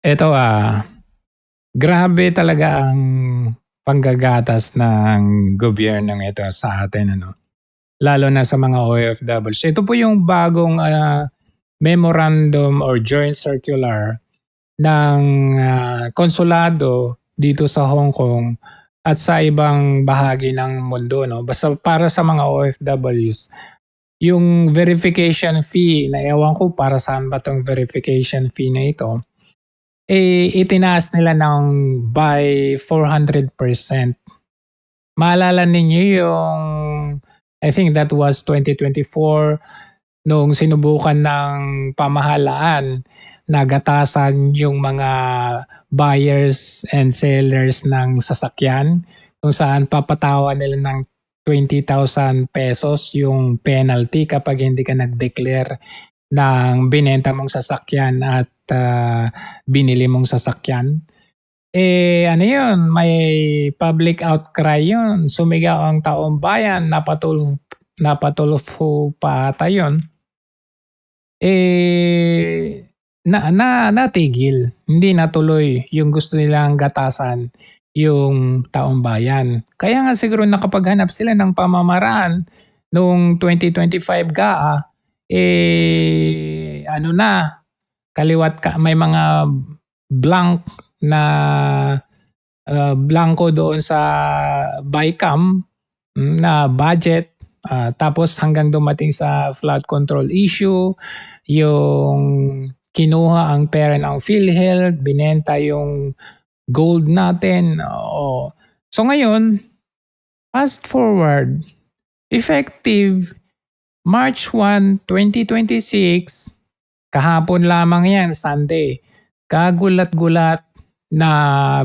Eto, grabe talaga ang panggagatas ng gobyernong ito sa atin ano, lalo na sa mga OFWs. Ito po yung bagong, memorandum or joint circular ng, konsulado dito sa Hong Kong at sa ibang bahagi ng mundo 'no. Basta para sa mga OFWs, yung verification fee na ewan ko para saan ba 'tong verification fee na ito, itinaas nila ng by 400%. Maalala ninyo yung I think that was 2024 noong sinubukan ng pamahalaan na gatasan yung mga buyers and sellers ng sasakyan kung saan papatawan nila ng ₱20,000 yung penalty kapag hindi ka nag-declare ng binenta mong sasakyan at, binili mong sasakyan. Ano yun, may public outcry yun, sumigaw ang taong bayan, napatulfo pa ata yun. Natigil, hindi natuloy yung gusto nilang gatasan yung taong bayan. Kaya nga siguro nakapaghanap sila ng pamamaraan noong 2025 ano na, may mga blank na blanco doon sa BICAM na budget, tapos hanggang dumating sa flood control issue, yung kinuha ang pera ng PhilHealth, binenta yung gold natin, oo. So ngayon, fast forward, effective March 1, 2026, kahapon lamang yan, Sunday, kagulat-gulat na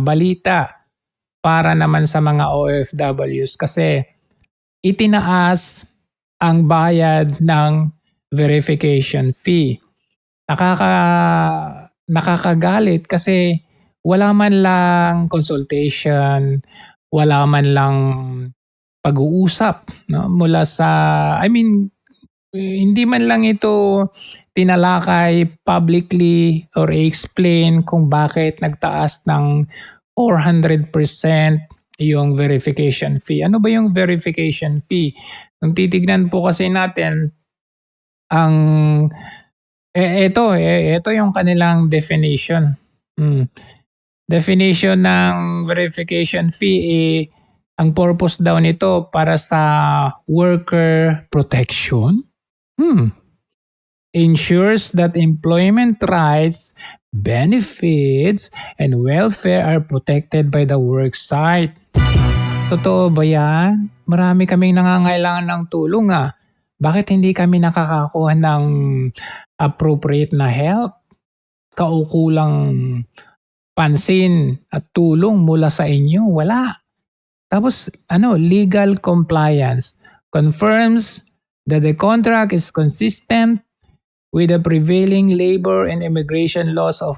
balita para naman sa mga OFWs kasi itinaas ang bayad ng verification fee. Nakakagalit kasi wala man lang consultation, wala man lang pag-uusap 'no, mula sa hindi man lang ito tinalakay publicly or i-explain kung bakit nagtaas ng 400% yung verification fee. Ano ba yung verification fee? Kung titignan po kasi natin ang ito yung kanilang definition. Definition ng verification fee, ang purpose daw nito para sa worker protection. Ensures that employment rights, benefits, and welfare are protected by the worksite. Totoo ba yan? Marami kaming nangangailangan ng tulong Bakit hindi kami nakakakuha ng appropriate na help? Kaukulang pansin at tulong mula sa inyo? Wala. Tapos legal compliance confirms that the contract is consistent with the prevailing labor and immigration laws of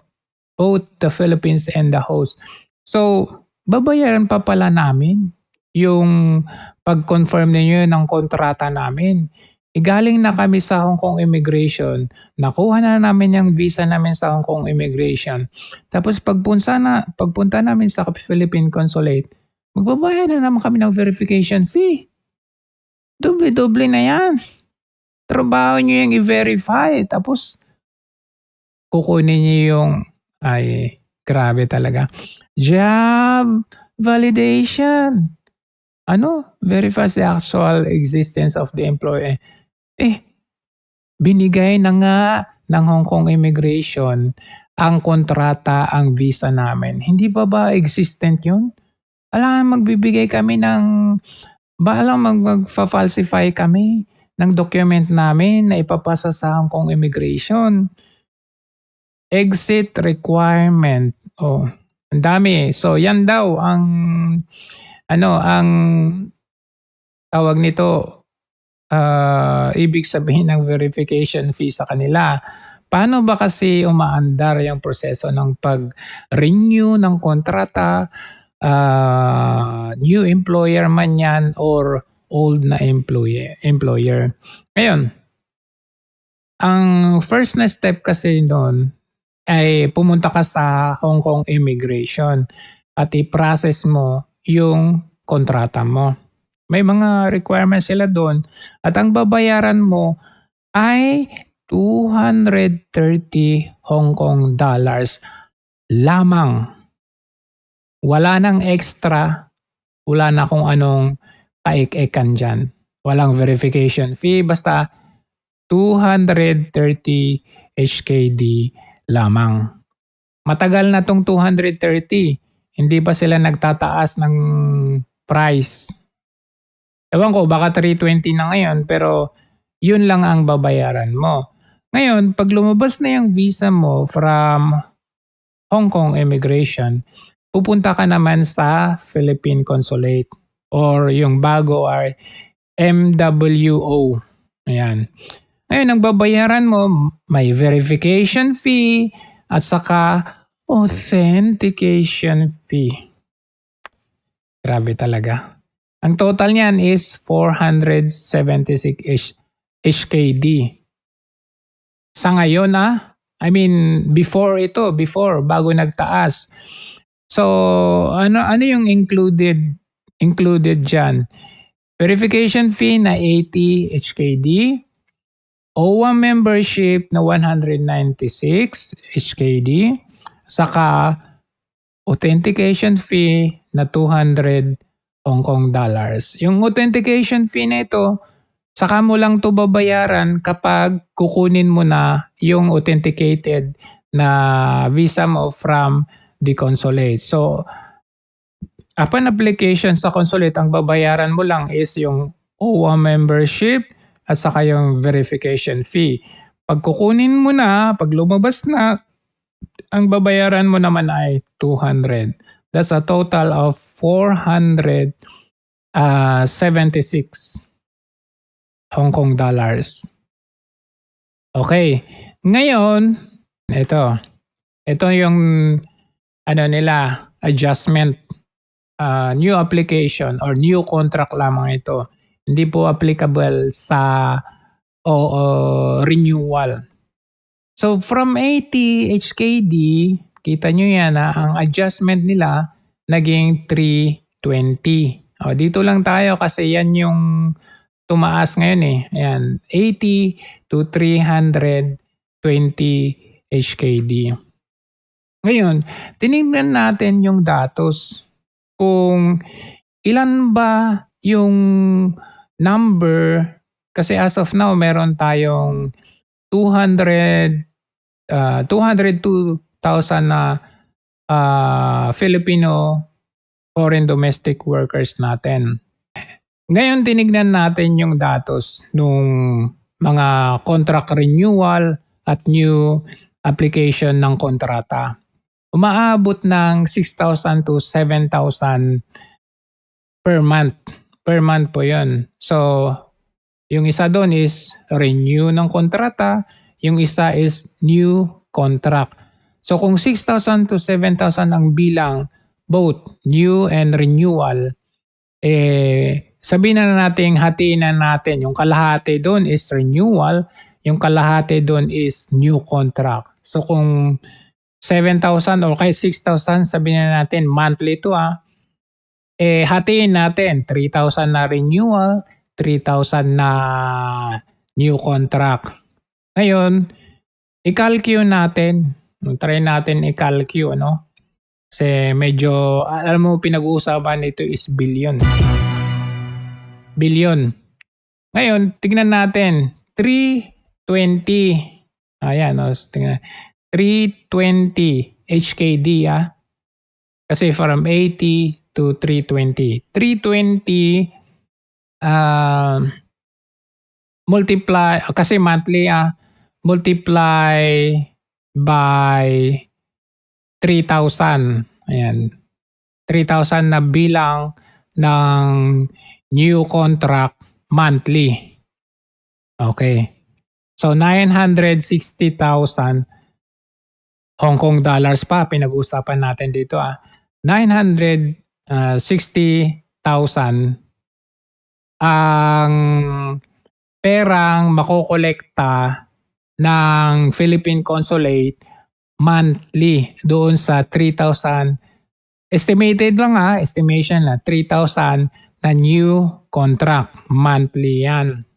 both the Philippines and the host. So, babayaran pa pala namin yung pag-confirm ninyo ng kontrata namin. Galing na kami sa Hong Kong Immigration, nakuha na namin yung visa namin sa Hong Kong Immigration. Tapos pagpunta namin sa Philippine Consulate, magbabayad na naman kami ng verification fee. Doble-doble na yan. Trabaho nyo yung i-verify. Tapos, kukunin nyo yung, grabe talaga. Job validation. Verifies the actual existence of the employee. Binigay na nga ng Hong Kong Immigration ang kontrata, ang visa namin. Hindi ba existent yun? Magbibigay kami magfa-falsify kami ng document namin na ipapasa sa Hong Kong Immigration. Exit requirement. Ang dami. So, yan daw ang tawag nito, ibig sabihin ng verification fee sa kanila. Paano ba kasi umaandar yung proseso ng pag-renew ng kontrata, new employer man yan or old na employer. Ngayon, ang first na step kasi noon ay pumunta ka sa Hong Kong Immigration at i-process mo yung kontrata mo. May mga requirements sila doon at ang babayaran mo ay 230 Hong Kong dollars lamang. Wala nang extra, wala na kung anong kaik-ikan dyan. Walang verification fee, basta 230 HKD lamang. Matagal na tong 230, hindi pa sila nagtataas ng price. Ewan ko, baka 320 na ngayon, pero yun lang ang babayaran mo. Ngayon, pag lumabas na yung visa mo from Hong Kong Immigration, pupunta ka naman sa Philippine Consulate or yung bago ay MWO. Ayan. Ngayon, ang babayaran mo, may verification fee at saka authentication fee. Grabe talaga. Ang total niyan is 476 HKD. Sa ngayon I mean before bago nagtaas. So ano yung included diyan? Verification fee na 80 HKD, OWA membership na 196 HKD, saka authentication fee na 200 Hong Kong dollars. Yung authentication fee na ito, saka mo lang to babayaran kapag kukunin mo na yung authenticated na visa mo from the consulate. So, upon application sa consulate, ang babayaran mo lang is yung OWA membership at saka yung verification fee. Pag kukunin mo na, pag lumabas na, ang babayaran mo naman ay 200. That's a total of 476 Hong Kong dollars. Okay. Ngayon, ito yung adjustment, new application or new contract lamang ito. Hindi po applicable sa renewal. So from 80 HKD, kita nyo yan ang adjustment nila naging 320. Dito lang tayo kasi yan yung tumaas ngayon Ayan, 80 to 320 HKD. Ngayon, tinignan natin yung datos kung ilan ba yung number, kasi as of now meron tayong 202,000 na Filipino foreign domestic workers natin. Ngayon tinignan natin yung datos nung mga contract renewal at new application ng kontrata. Umaabot ng 6,000 to 7,000 per month. Per month po yun. So, yung isa doon is renew ng kontrata, yung isa is new contract. So kung 6,000 to 7,000 ang bilang, both new and renewal, sabihin na natin, hatiin na natin. Yung kalahati doon is renewal, yung kalahati doon is new contract. So kung 7,000 or kay 6,000, sabihin na natin monthly to hatiin natin 3,000 na renewal, 3,000 na new contract. Ngayon, i-calculate natin. Try natin i-calculate, Kasi medyo, alam mo, pinag-uusapan ito is billion. Billion. Ngayon, tignan natin. 320. Ayan, tingnan. 320 HKD, Kasi from 80 to 320. 320 multiply, kasi monthly multiply by 3,000. Ayan. 3,000 na bilang ng new contract monthly. Okay. So 960,000 Hong Kong dollars pa pinag-usapan natin dito 960,000 ang perang makokolekta ng Philippine Consulate monthly doon sa 3,000. Estimated lang estimation na 3,000 na new contract. Monthly yan.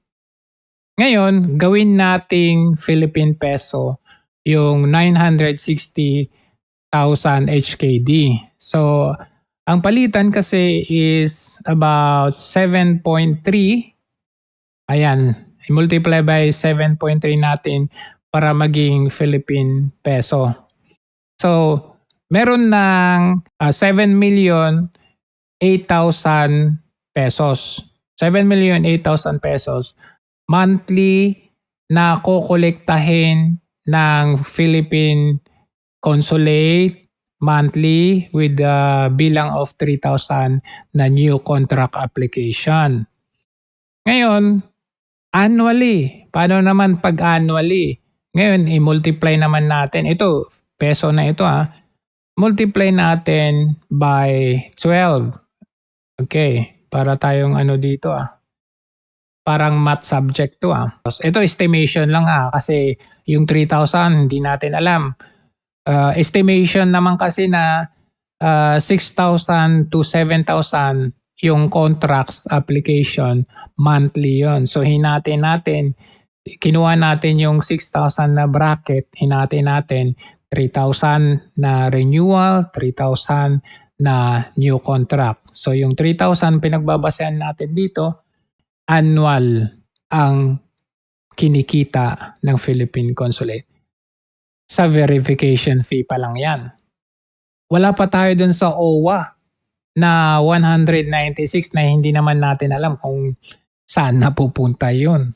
Ngayon, gawin nating Philippine peso yung 960,000 HKD. So, ang palitan kasi is about 7.3. Ayan, i-multiply by 7.3 natin para maging Philippine peso. So, meron ng 7,008,000 pesos. 7,008,000 pesos monthly na kokolektahin ng Philippine Consulate monthly with the bilang of 3,000 na new contract application. Ngayon, annually. Paano naman pag annually? Ngayon, i-multiply naman natin. Ito, peso na ito multiply natin by 12. Okay, para tayong dito Parang math subject to Ito estimation lang kasi yung 3,000 hindi natin alam. Estimation naman kasi na 6,000 to 7,000 yung contracts application monthly yon. So hinati natin, kinuha natin yung 6,000 na bracket, hinati natin 3,000 na renewal, 3,000 na new contract. So yung 3,000 pinagbabasehan natin dito, annual ang kinikita ng Philippine Consulate. Sa verification fee pa lang yan. Wala pa tayo dun sa OWA na 196 na hindi naman natin alam kung saan napupunta yun.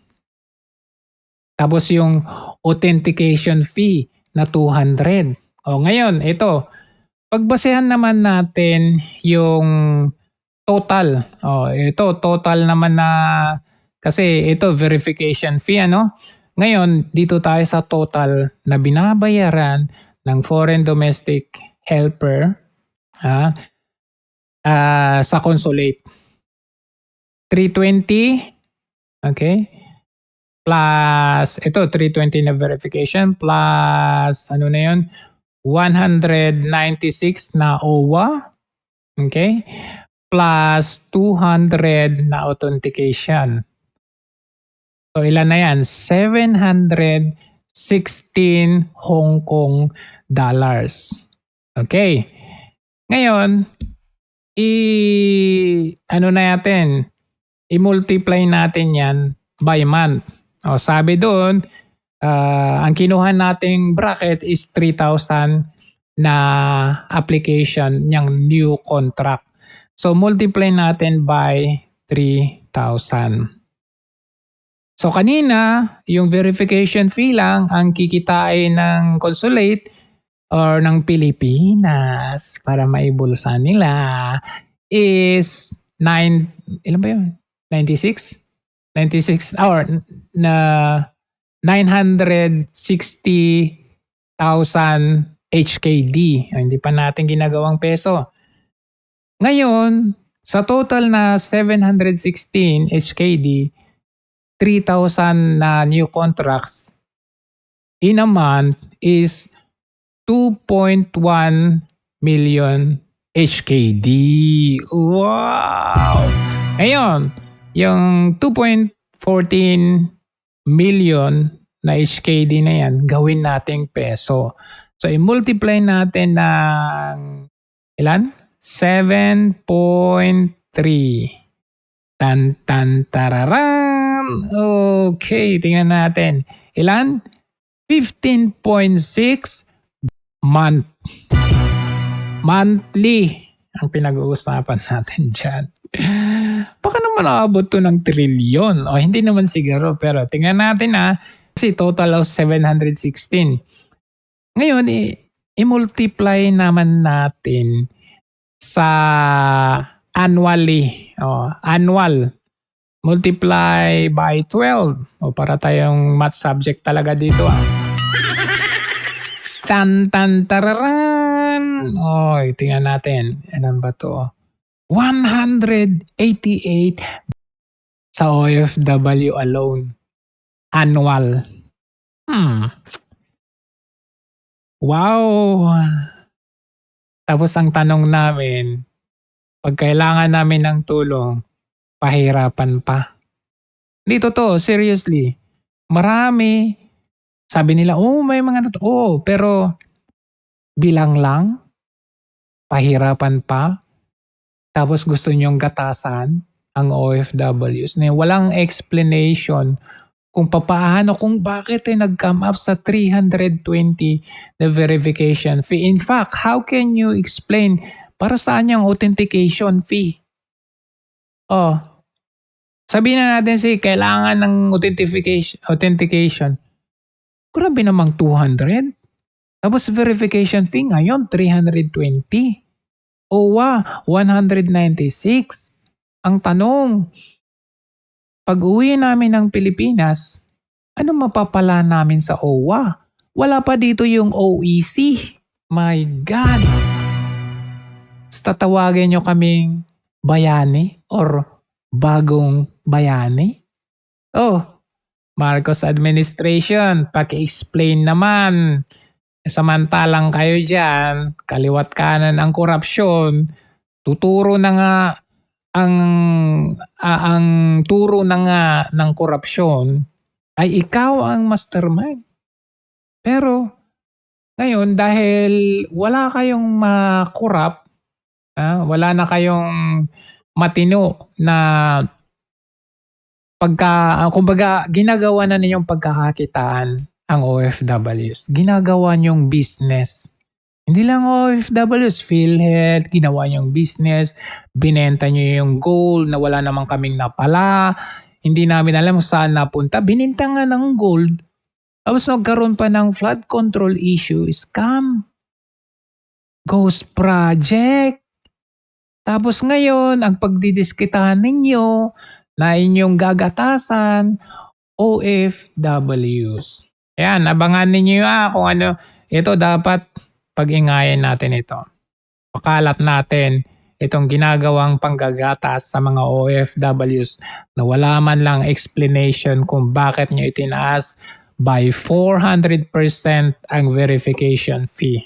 Tapos yung authentication fee na 200. Ngayon, ito. Pagbasehan naman natin yung total. Ito, total naman na kasi ito verification fee Ngayon, dito tayo sa total na binabayaran ng foreign domestic helper sa consulate. 320, okay? Plus, ito 320 na verification plus na yun? 196 na OWA. Okay? Plus 200 na authentication. So ilan na yan? 716 Hong Kong dollars. Okay. Ngayon, i-multiply natin yan by month. Sabi doon, ang kinuha nating bracket is 3,000 na application niyang new contract. So multiply natin by 3,000. So kanina, yung verification fee lang ang kikitain ng consulate or ng Pilipinas para maibulsa nila is ilan ba yun? 96 or na 960,000 HKD. Hindi pa natin ginagawang peso. Ngayon, sa total na 716 HKD, 3,000 na new contracts in a month is 2.1 million HKD. Wow! Ngayon, yung 2.14 million na HKD na yan, gawin nating peso. So, i-multiply natin ng ilan? 7.3. Tan-tan-tararan! Okay, tingnan natin. Ilan? 15.6 month. Monthly ang pinag-uusapan natin dyan. Baka naman nakabot to ng trilyon. Hindi naman siguro. Pero tingnan natin kasi total of 716. Ngayon, i-multiply naman natin sa annually. Annual. Multiply by 12. Para tayong math subject talaga dito. Tan-tan-tararan. Tingnan natin. Ilan ba to? 188 sa OFW alone. Annual. Wow! Tapos ang tanong namin, 'pag kailangan namin ng tulong, pahirapan pa. Hindi totoo, seriously. Marami. Sabi nila, "Oh, may mga oo, pero bilang lang, pahirapan pa, tapos gusto niyong gatasan ang OFWs na walang explanation kung papaano, kung bakit nag-come up sa 320 na verification fee. In fact, how can you explain para saan yung authentication fee? Oh, sabihin na natin kailangan ng authentication. Grabe namang 200. Tapos verification fee ngayon 320. OWA 196. Ang tanong, pag-uwi namin ng Pilipinas, ano mapapala namin sa OWA? Wala pa dito yung OEC. My God! Tatawagin nyo kaming bayani or bagong bayani? Oh, Marcos administration, paki-explain naman. Samantalang kayo dyan, kaliwat kanan ang korupsyon, tuturo na nga ang turo na nga ng korupsyon ay ikaw ang mastermind. Pero ngayon dahil wala kayong makorap, wala na kayong matino na kumbaga ginagawa na ninyong pagkakakitaan ang OFWs. Ginagawa niyong business. Hindi lang OFWs, PhilHealth, ginawa niyong business, binenta niyo yung gold na wala namang kaming napala, hindi namin alam saan napunta, bininta nga ng gold. Tapos nagkaroon pa ng flood control issue, scam, ghost project. Tapos ngayon, ang pagdidiskitahan ninyo na inyong gagatasan, OFWs. Ayan, abangan ninyo kung ano, ito dapat pag-ingayan natin ito. Pakalat natin itong ginagawang panggagatas sa mga OFWs na wala man lang explanation kung bakit nyo itinaas by 400% ang verification fee.